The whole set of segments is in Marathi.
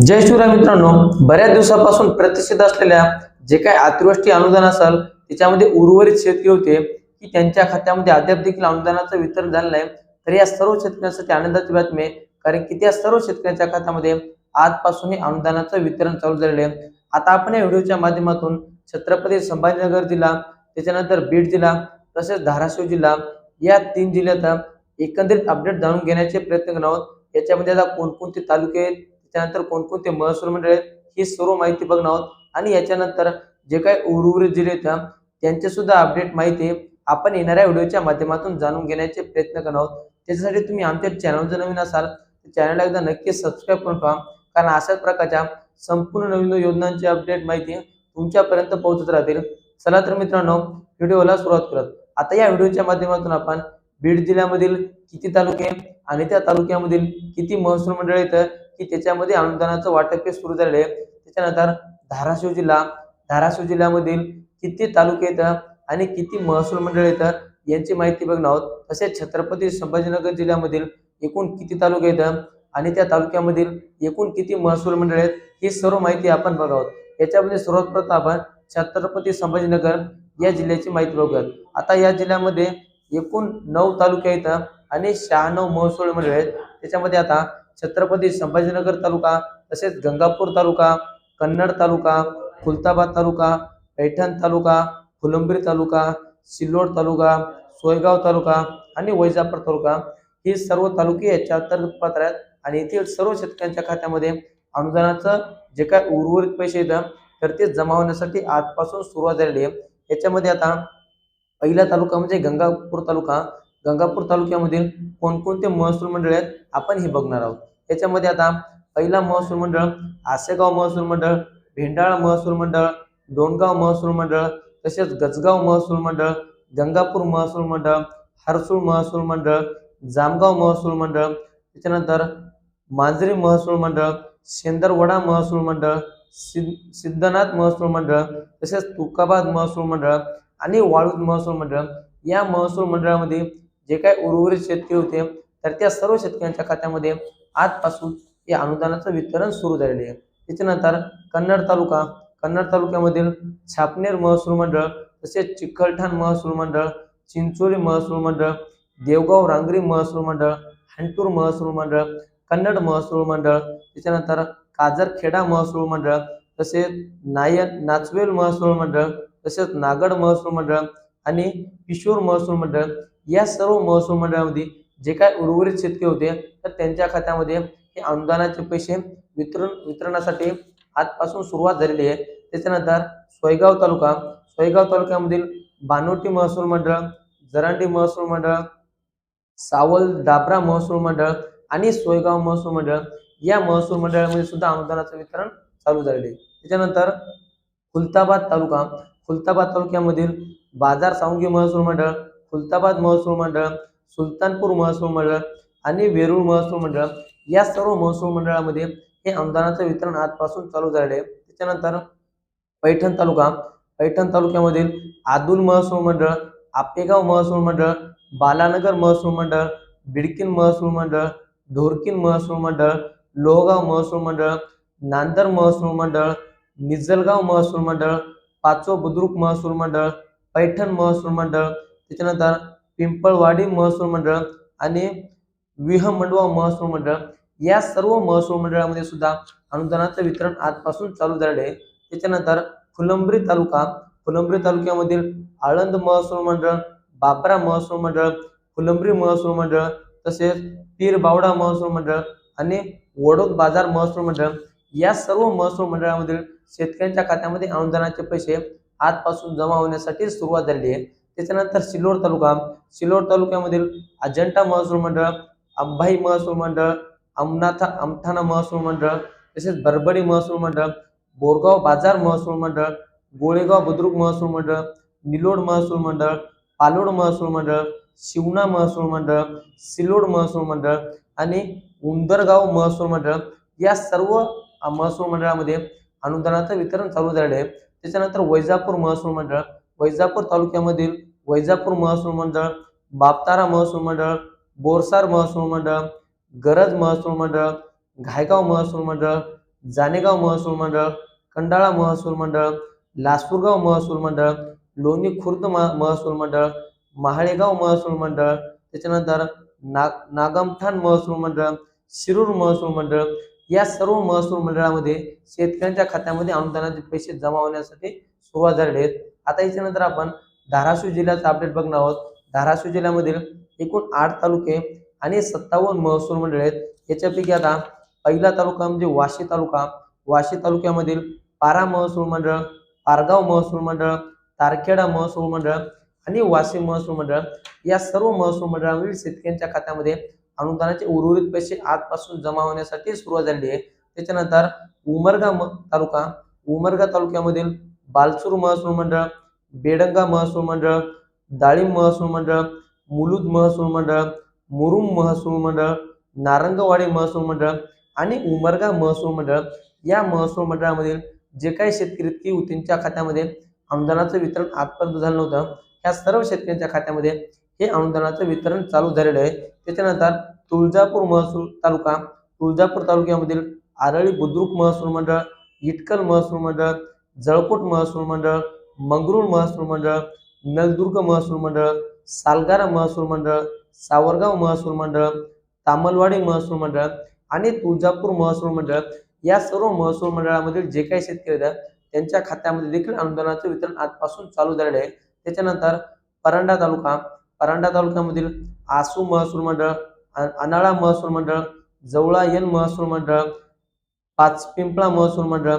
जय शिवराय मित्रांनो, बऱ्याच दिवसापासून प्रतीक्षित असलेल्या जे काही अतिवृष्टी अनुदान असेल त्याच्यामध्ये उर्वरित शेतकरी होते की त्यांच्या खात्यामध्ये अद्याप देखील अनुदानाचं वितरण झालं नाही। तर या सर्व शेतकऱ्यांसाठी आनंदाची बातमी आहे, कारण की त्या सर्व शेतकऱ्यांच्या खात्यामध्ये आजपासून हे अनुदानाचं वितरण चालू झालेले आहे। आता आपण या व्हिडिओच्या माध्यमातून छत्रपती संभाजीनगर जिल्हा, त्याच्यानंतर बीड जिल्हा तसेच धाराशिव जिल्हा या 3 जिल्ह्यात एकंदरीत अपडेट जाणून घेण्याचे प्रयत्न करणार आहोत। याच्यामध्ये आता कोणकोणते तालुके आहेत, त्यानंतर कोणकोणते महसूल मंडळ आहेत, ही सर्व माहिती बघणार आहोत। आणि याच्यानंतर जे काही उर्वरित जिल्हे आहेत त्यांचे सुद्धा अपडेट माहिती आपण येणाऱ्या व्हिडिओच्या माध्यमातून जाणून घेण्याचे प्रयत्न करणार आहोत। त्याच्यासाठी तुम्ही आमच्या चॅनल जर नवीन असाल तर चॅनलला एकदा नक्की सबस्क्राइब करून ठेवा, कारण अशाच प्रकारच्या संपूर्ण नवीन योजनांची अपडेट माहिती तुमच्यापर्यंत पोहोचत राहतील। चला तर मित्रांनो, व्हिडिओला सुरुवात करत आता या व्हिडिओच्या माध्यमातून आपण बीड जिल्ह्यामधील किती तालुके आणि त्या तालुक्यामधील किती महसूल मंडळ आहेत की त्याच्यामध्ये अनुदानाचं वाटप सुरू झाले आहे। त्याच्यानंतर धाराशिव जिल्ह्यामधील किती तालुके आहेत आणि किती महसूल मंडळ आहेत यांची माहिती बघणार आहोत। तसेच छत्रपती संभाजीनगर जिल्ह्यामधील एकूण किती तालुके आहेत आणि त्या तालुक्यामधील एकूण किती महसूल मंडळ आहेत ही सर्व माहिती आपण बघणार आहोत। याच्यामध्ये सर्वात प्रथम आपण छत्रपती संभाजीनगर या जिल्ह्याची माहिती बघूयात। आता या जिल्ह्यामध्ये एकूण 9 तालुके आहेत आणि 96 महसूल मंडळ आहेत। त्याच्यामध्ये आता छत्रपती संभाजीनगर तालुका, तसेच गंगापूर तालुका, कन्नड तालुका, खुलताबाद तालुका, पैठण तालुका, फुलंब्री तालुका, सिल्लोड तालुका, सोयगाव तालुका आणि वैजापूर तालुका ही सर्व तालुके याच्या अंतर्गत पात्र आहेत। आणि येथील सर्व शेतकऱ्यांच्या खात्यामध्ये अनुदानाचं जे काय उर्वरित पैसे येतात तर ते जमा होण्यासाठी आजपासून सुरुवात झालेली आहे। याच्यामध्ये आता पहिला तालुका म्हणजे गंगापूर तालुक्यामधील कोणकोणते महसूल मंडळ आहेत आपण हे बघणार आहोत। याच्यामध्ये आता पहिला महसूल मंडळ आसेगाव महसूल मंडळ, भेंडाळा महसूल मंडळ, डोणगाव महसूल मंडळ, तसेच गजगाव महसूल मंडळ, गंगापूर महसूल मंडळ, हरसूळ महसूल मंडळ, जामगाव महसूल मंडळ, त्याच्यानंतर मांजरी महसूल मंडळ, शेंदरवडा महसूल मंडळ, सिद्धनाथ महसूल मंडळ, तसेच तुकाबाद महसूल मंडळ आणि वाळूज महसूल मंडळ या महसूल मंडळामध्ये जे काही उर्वरित शेतकरी होते तर त्या सर्व शेतकऱ्यांच्या खात्यामध्ये आजपासून या अनुदानाचं वितरण सुरू झालेले आहे। त्याच्यानंतर कन्नड तालुक्यामधील छापनेर महसूल मंडळ, तसेच चिखलठाण महसूल मंडळ, चिंचोली महसूल मंडळ, देवगाव रांगरी महसूल मंडळ, हंटूर महसूल मंडळ, कन्नड महसूल मंडळ, त्याच्यानंतर काजरखेडा महसूल मंडळ, तसेच नाचवेल महसूल मंडळ, तसेच नागड महसूल मंडळ आणि पिशोर महसूल मंडळ या सर्व महसूल मंडळामध्ये जे काय उर्वरित शेतकरी होते तर त्यांच्या खात्यामध्ये हे अनुदानाचे पैसे वितरणासाठी आजपासून सुरुवात झालेली आहे। त्याच्यानंतर सोयगाव तालुक्यामधील बानोटी महसूल मंडळ, जरांडी महसूल मंडळ, सावल दाबरा महसूल मंडळ आणि सोयगाव महसूल मंडळ या महसूल मंडळामध्ये सुद्धा अनुदानाचं वितरण चालू झालेले आहे। त्याच्यानंतर खुलताबाद तालुक्यामधील बाजार सावंगी महसूल मंडळ, खुलताबाद महसूल मंडळ, सुलतानपूर महसूल मंडळ आणि वेरूळ महसूल मंडळ या सर्व महसूल मंडळामध्ये हे अनुदानाचं वितरण आजपासून चालू झाले आहे। त्याच्यानंतर पैठण तालुक्यामधील आदुल महसूल मंडळ, आपेगाव महसूल मंडळ, बालानगर महसूल मंडळ, बिडकीन महसूल मंडळ, ढोरकीन महसूल मंडळ, लोहगाव महसूल मंडळ, नांदर महसूल मंडळ, निजलगाव महसूल मंडळ, पाचो बुद्रुक महसूल मंडळ, पैठण महसूल मंडळ, त्याच्यानंतर पिंपळवाडी महसूल मंडळ आणि विहमंडवा महसूल मंडळ या सर्व महसूल मंडळामध्ये सुद्धा अनुदानाचं वितरण आजपासून चालू झाले आहे। त्याच्यानंतर फुलंब्री तालुक्यामधील आळंद महसूल मंडळ, बाबरा महसूल मंडळ, फुलंब्री महसूल मंडळ, तसेच पीरबावडा महसूल मंडळ आणि वडोद बाजार महसूल मंडळ या सर्व महसूल मंडळामधील शेतकऱ्यांच्या खात्यामध्ये अनुदानाचे पैसे आजपासून जमा होण्यासाठी सुरुवात झाली आहे। त्याच्यानंतर सिल्लोड तालुक्यामधील अजंठा महसूल मंडळ, अंबाई महसूल मंडळ, अमठाणा महसूल मंडळ, तसेच बरबडी महसूल मंडळ, बोरगाव बाजार महसूल मंडळ, गोळेगाव बुद्रुक महसूल मंडळ, निलोड महसूल मंडळ, पालोड महसूल मंडळ, शिवना महसूल मंडळ, सिल्लोड महसूल मंडळ आणि उंदरगाव महसूल मंडळ या सर्व महसूल मंडळामध्ये अनुदानाचं वितरण चालू झाले आहे। त्याच्यानंतर वैजापूर तालुक्यामधील वैजापूर महसूल मंडळ, बापतारा महसूल मंडळ, बोरसार महसूल मंडळ, गरज महसूल मंडळ, घायगाव महसूल मंडळ, जानेगाव महसूल मंडळ, कंडाळा महसूल मंडळ, लासूरगाव महसूल मंडळ, लोणी खुर्द महसूल मंडळ, महाळेगाव महसूल मंडळ, त्याच्यानंतर नागमठाण महसूल मंडळ, शिरूर महसूल मंडळ, या सर्व महसूल मंडळामध्ये शेतकऱ्यांच्या खात्यामध्ये अनुदानाचे पैसे जमा होण्यासाठी सुरुवात झालेली आहे. आता याच्यानंतर आपण धाराशिव जिल्ह्याचा अपडेट बघणार आहोत. धाराशिव जिल्ह्यामधील एकूण 8 तालुके आणि 57 महसूल मंडळ आहेत. याच्यापैकी आता पहिला तालुका म्हणजे वाशी तालुका. वाशी तालुक्यामधील पारा महसूल मंडळ, पारगाव महसूल मंडळ, तारखेडा महसूल मंडळ आणि वाशी महसूल मंडळ, या सर्व महसूल मंडळामधील शेतकऱ्यांच्या खात्यामध्ये अनुदानाचे उर्वरित पैसे आजपासून जमा होण्यासाठी सुरुवात झाली आहे. त्याच्यानंतर तालुका, उमरगा तालुक्यामधील बालसूर महसूल मंडळ, बेडंगा महसूल मंडळ, डाळिंब महसूल मंडळ, मुलुद महसूल मंडळ, मुरुम महसूल मंडळ, नारंगवाडी महसूल मंडळ आणि उमरगा महसूल मंडळ, या महसूल मंडळामधील जे काही शेतकरी त्यांच्या खात्यामध्ये अनुदानाचं वितरण आजपर्यंत झालं नव्हतं, ह्या सर्व शेतकऱ्यांच्या खात्यामध्ये हे अनुदानाचं वितरण चालू झालेलं आहे. त्याच्यानंतर तुळजापूर महसूल तालुका, तुळजापूर तालुक्यामधील आरळी बुद्रुक महसूल मंडळ, इटकल महसूल मंडळ, जळकोट महसूल मंडळ, मंगरुळ महसूल मंडळ, नलदुर्ग महसूल मंडळ, सालगारा महसूल मंडळ, सावरगाव महसूल मंडळ, तामलवाडी महसूल मंडळ आणि तुळजापूर महसूल मंडळ, या सर्व महसूल मंडळामधील जे काही शेतकरी आहेत त्यांच्या खात्यामध्ये देखील अनुदानाचे वितरण आजपासून चालू झालेले आहे. त्याच्यानंतर परांडा तालुका, परांडा तालुक्यामधील आसू महसूल मंडळ, अनाळा महसूल मंडळ, जवळा येन महसूल मंडळ, पाचपिंपळा महसूल मंडळ,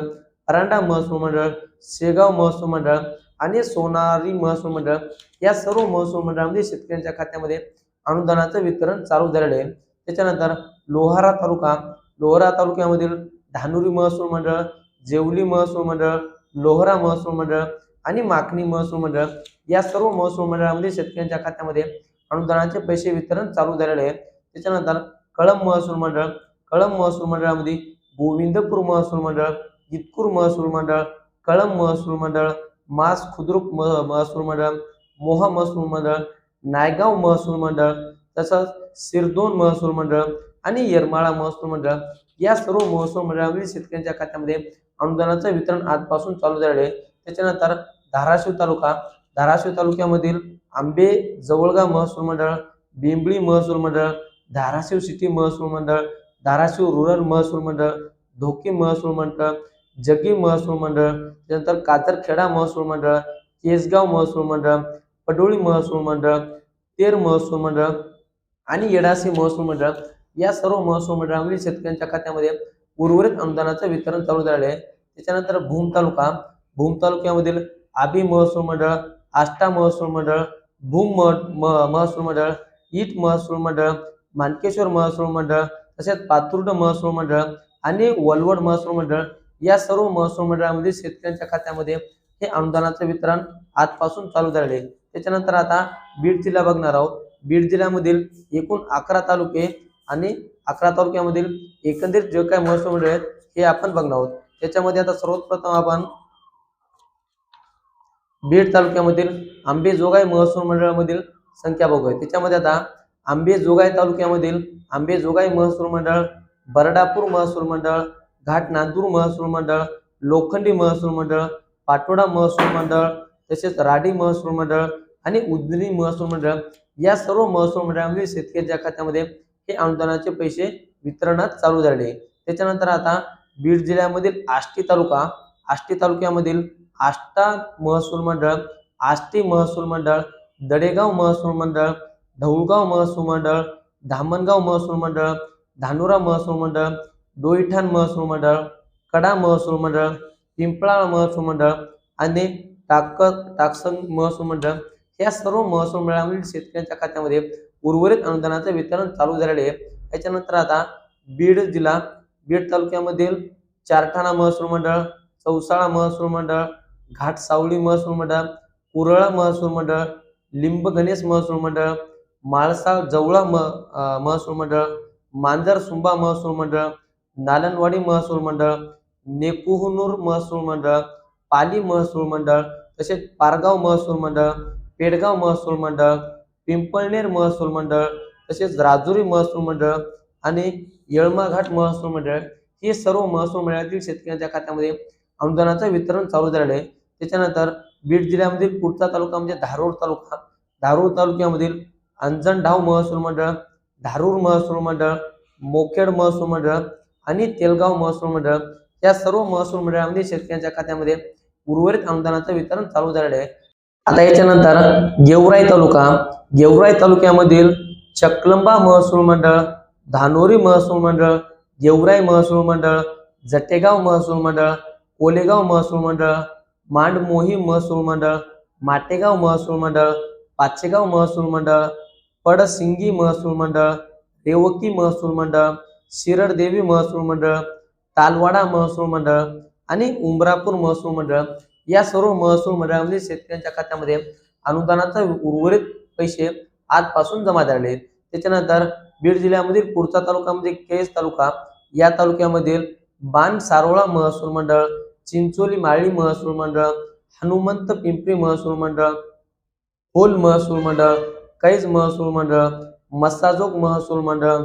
परांडा महसूल मंडळ, शेगाव महसूल मंडळ आणि सोनारी महसूल मंडळ, या सर्व महसूल मंडळामध्ये शेतकऱ्यांच्या खात्यामध्ये अनुदानाचं वितरण चालू झालेलं आहे. त्याच्यानंतर लोहारा तालुका, लोहारा तालुक्यामधील धानुरी महसूल मंडळ, जेवली महसूल मंडळ, लोहरा महसूल मंडळ आणि माकणी महसूल मंडळ, या सर्व महसूल मंडळामध्ये शेतकऱ्यांच्या खात्यामध्ये अनुदानाचे पैसे वितरण चालू झालेले आहे. त्याच्यानंतर कळंब महसूल मंडळ, कळंब महसूल मंडळामध्ये गोविंदपूर महसूल मंडळ, इतकूर महसूल मंडळ, कळंब महसूल मंडळ, मास खुद्रुक महसूल मंडळ, मोहा महसूल मंडळ, नायगाव महसूल मंडळ, तसंच सिरदोन महसूल मंडळ आणि येरमाळा महसूल मंडळ, या सर्व महसूल मंडळामध्ये शेतकऱ्यांच्या खात्यामध्ये अनुदानाचं वितरण आजपासून चालू झाले आहे. त्याच्यानंतर धाराशिव तालुका, धाराशिव तालुक्यामधील आंबे जवळगा महसूल मंडळ, बिंबळी महसूल मंडळ, धाराशिव सिटी महसूल मंडळ, धाराशिव रुरल महसूल मंडळ, धोकी महसूल मंडळ, जगी महसूल मंडळ, त्यानंतर कातरखेडा महसूल मंडळ, केसगाव महसूल मंडळ, पडोळी महसूल मंडळ, तेर महसूल मंडळ आणि येडासी महसूल मंडळ, या सर्व महसूल मंडळामध्ये शेतकऱ्यांच्या खात्यामध्ये उर्वरित अनुदानाचं वितरण चालू झाले आहे. त्याच्यानंतर भूम तालुका, भूम तालुक्यामधील आबी महसूल मंडळ, आष्टा महसूल मंडळ, भूम महसूल मंडळ, ईट महसूल मंडळ, मानकेश्वर महसूल मंडळ, तसेच पातुर्ड महसूल मंडळ आणि वलवड महसूल मंडळ, या सर्व महसूल मंडळामध्ये शेतकऱ्यांच्या खात्यामध्ये हे अनुदानाचं वितरण आजपासून चालू झाले आहे. त्याच्यानंतर आता बीड जिल्हा बघणार आहोत. बीड जिल्ह्यामधील एकूण 11 तालुके आणि 11 तालुक्यामधील एकंदरीत जे काही महसूल मंडळ आहेत हे आपण बघणार आहोत. त्याच्यामध्ये आता सर्वप्रथम आपण बीड तालुक्यामधील आंबेजोगाई महसूल मंडळामधील संख्या बघूया. त्याच्यामध्ये आता आंबेजोगाई तालुक्यामधील आंबेजोगाई महसूल मंडळ, बरडापूर महसूल मंडळ, घाट नांदूर महसूल मंडळ, लोखंडी महसूल मंडळ, पाटोडा महसूल मंडळ, तसेच राडी महसूल मंडळ आणि उजनी महसूल मंडळ, या सर्व महसूल मंडळामध्ये शेतकऱ्यांच्या खात्यामध्ये हे अनुदानाचे पैसे वितरणात चालू झाले. त्याच्यानंतर आता बीड जिल्ह्यामधील आष्टी तालुका, आष्टी तालुक्यामधील आष्टा महसूल मंडळ, आष्टी महसूल मंडळ, दडेगाव महसूल मंडळ, ढवळगाव महसूल मंडळ, धामणगाव महसूल मंडळ, धानोरा महसूल मंडळ, डोईठाण महसूल मंडळ, कडा महसूल मंडळ, पिंपळा महसूल मंडळ आणि टाकसंग महसूल मंडळ, या सर्व महसूल मंडळामधील शेतकऱ्यांच्या खात्यामध्ये उर्वरित अनुदानाचे वितरण चालू झालेले आहे. त्याच्यानंतर आता बीड जिल्हा, बीड तालुक्यामधील चारठाणा महसूल मंडळ, चौसाळा महसूल मंडळ, घाट सावळी महसूल मंडळ, कुरळा महसूल मंडळ, लिंब गणेश महसूल मंडळ, माळसा जवळा महसूल मंडळ, मांजर सुंबा महसूल मंडळ, नालनवाडी महसूल मंडळ, नेकुहनूर महसूल मंडळ, पाली महसूल मंडळ, तसेच पारगाव महसूल मंडळ, पेडगाव महसूल मंडळ, पिंपळनेर महसूल मंडळ, तसेच राजुरी महसूल मंडळ आणि येळमाघाट महसूल मंडळ, हे सर्व महसूल मंडळातील शेतकऱ्यांच्या खात्यामध्ये अनुदानाचं वितरण चालू झालेलं आहे। त्याच्यानंतर बीड जिल्ह्यामधील पुढचा तालुका म्हणजे धारूर तालुका। धारूर तालुक्यामधील अंजनढाव महसूल मंडळ, धारूर महसूल मंडळ, मोखेड महसूल मंडळ आणि तेलगाव महसूल मंडळ या सर्व महसूल मंडळामध्ये शेतकऱ्यांच्या खात्यामध्ये उर्वरित अनुदानाचं वितरण चालू झालेलं आहे। आता याच्यानंतर गेवराई तालुक्यामधील चकलंबा महसूल मंडळ, धानोरी महसूल मंडळ, गेवराई महसूल मंडळ, जटेगाव महसूल मंडळ, कोलेगाव महसूल मंडळ, मांडमोही महसूल मंडळ, माटेगाव महसूल मंडळ, पाचेगाव महसूल मंडळ, पडसिंगी महसूल मंडळ, रेवकी महसूल मंडळ, शिरडदेवी महसूल मंडळ, तालवाडा महसूल मंडळ आणि उमरापूर महसूल मंडळ या सर्व महसूल मंडळामध्ये शेतकऱ्यांच्या खात्यामध्ये अनुदानाचा उर्वरित पैसे आजपासून जमा झाले आहेत। त्याच्यानंतर बीड जिल्ह्यामधील पुढचा तालुका म्हणजे केज तालुका। या तालुक्यामधील बाण सारोळा महसूल मंडळ, चिंचोली माळी महसूल मंडळ, हनुमंत पिंपरी महसूल मंडळ, होल महसूल मंडळ, कैज महसूल मंडळ, मस्साजोग महसूल मंडळ,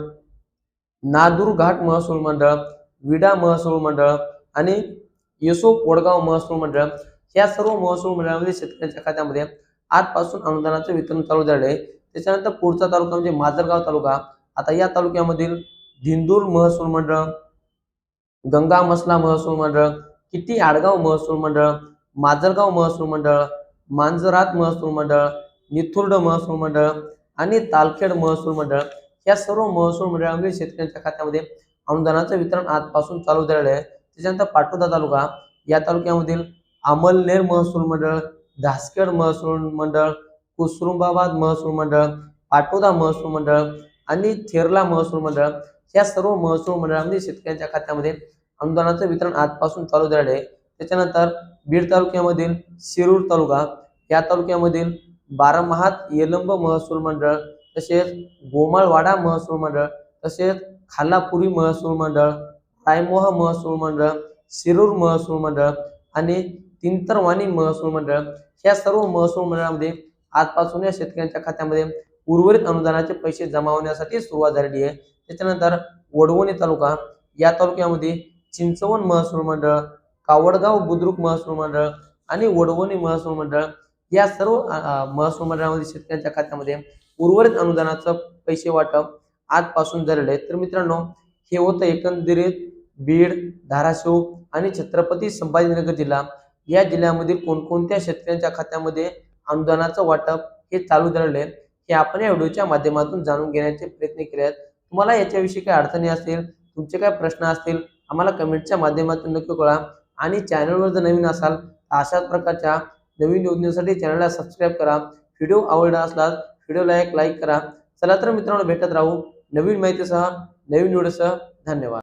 नादूर घाट महसूल मंडळ, विडा महसूल मंडळ आणि युसुफ वडगाव महसूल मंडळ या सर्व महसूल मंडळामध्ये शेतकऱ्यांच्या खात्यामध्ये आजपासून अनुदानाचे वितरण चालू झाले आहे। त्याच्यानंतर पुढचा तालुका म्हणजे माजलगाव तालुका। आता या तालुक्यामधील धिंदूर महसूल मंडळ, गंगा मसला महसूल मंडळ, किती आडगाव महसूल मंडळ, माजलगाव महसूल मंडळ, मांजरात महसूल मंडळ, निथुर्ड महसूल मंडळ आणि तालखेड महसूल मंडळ या सर्व महसूल मंडळामध्ये शेतकऱ्यांच्या खात्यामध्ये अनुदानाचे वितरण आजपासून चालू झालेले आहे। त्याच्यानंतर पाटोदा तालुका। या तालुक्यामधील अमलनेर महसूल मंडळ, धासखेड महसूल मंडळ, कुसुंबाबाद महसूल मंडळ, पाटोदा महसूल मंडळ आणि थेरला महसूल मंडळ या सर्व महसूल मंडळामध्ये शेतकऱ्यांच्या खात्यामध्ये अनुदानाचे वितरण आजपासून चालू झाले आहे। त्याच्यानंतर बीड तालुक्यामधील शिरूर तालुका। या तालुक्यामधील बारामहात येलंब महसूल मंडळ, तसेच गोमाळवाडा महसूल मंडळ, तसेच खालापुरी महसूल मंडळ, रायमोहा महसूल मंडळ, शिरूर महसूल मंडळ आणि तिंतरवाणी महसूल मंडळ या सर्व महसूल मंडळामध्ये आजपासून या शेतकऱ्यांच्या खात्यामध्ये उर्वरित अनुदानाचे पैसे जमा होण्यासाठी सुरुवात झालेली आहे। त्याच्यानंतर वडवणी तालुका। या तालुक्यामध्ये चिंचवण महसूल मंडळ, कावडगाव बुद्रुक महसूल मंडळ आणि वडवणी महसूल मंडळ या सर्व महसूल मंडळामध्ये शेतकऱ्यांच्या खात्यामध्ये उर्वरित अनुदानाचं पैसे वाटप आजपासून झालेले आहे। तर मित्रांनो, हे होतं एकंदरीत बीड, धाराशिव आणि छत्रपती संभाजीनगर जिल्हा या जिल्ह्यामधील कोणकोणत्या शेतकऱ्यांच्या खात्यामध्ये अनुदानाचं वाटप हे चालू झालेले आहे हे आपण या व्हिडिओच्या माध्यमातून जाणून घेण्याचे प्रयत्न केले आहेत। तुम्हाला याच्याविषयी काही अडचणी असतील, तुमचे काही प्रश्न असतील, आम्हाला कमेंटच्या माध्यमातून नक्की कळवा आणि चॅनलवर जर नवीन असाल तर अशाच प्रकारच्या नवीन योजनेसाठी चॅनलला सबस्क्राईब करा। व्हिडिओ आवडला असल्यास व्हिडिओला एक लाईक करा। चला तर मित्रांनो, भेटत राहू नवीन माहितीसह, नवीन व्हिडिओसह। धन्यवाद।